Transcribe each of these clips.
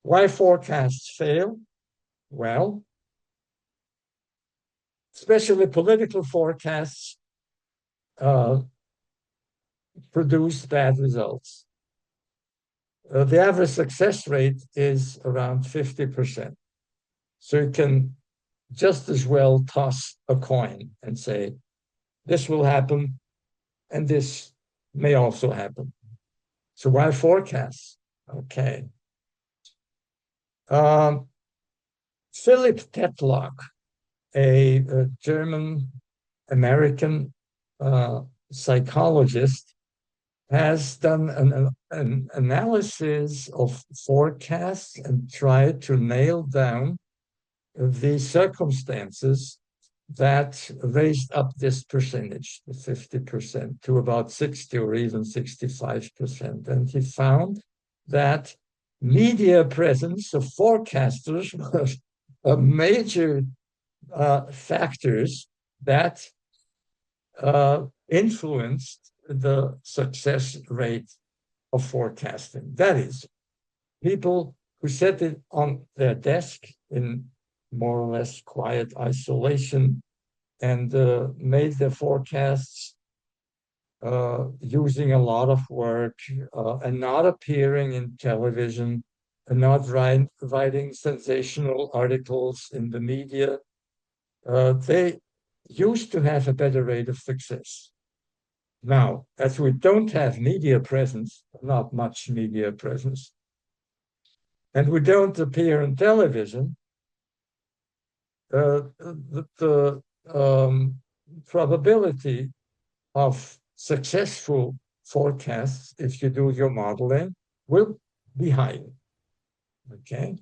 Why forecasts fail? Well, especially political forecasts produce bad results. The average success rate is around 50%. So you can just as well toss a coin and say, this will happen, and this may also happen. So why forecasts? Okay. Philip Tetlock, a German American psychologist, has done an analysis of forecasts and tried to nail down the circumstances that raised up this percentage, the 50%, to about 60 or even 65%. And he found that media presence of forecasters was a major factors that influenced the success rate of forecasting. That is, people who set it on their desk in more or less quiet isolation and made their forecasts using a lot of work and not appearing in television and not writing sensational articles in the media. They used to have a better rate of success. Now, as we don't have media presence, not much media presence, and we don't appear on television, the probability of successful forecasts, if you do your modeling, will be higher. Okay.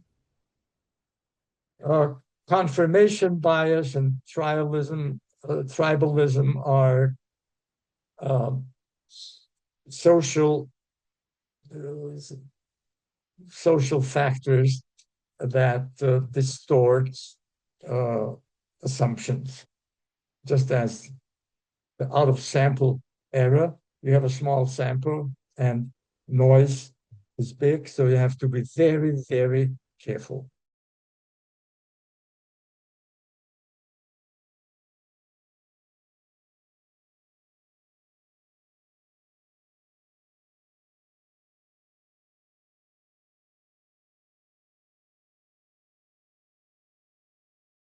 Confirmation bias and tribalism are social factors that distort assumptions. Just as the out of sample error, you have a small sample and noise is big, so you have to be very, very careful.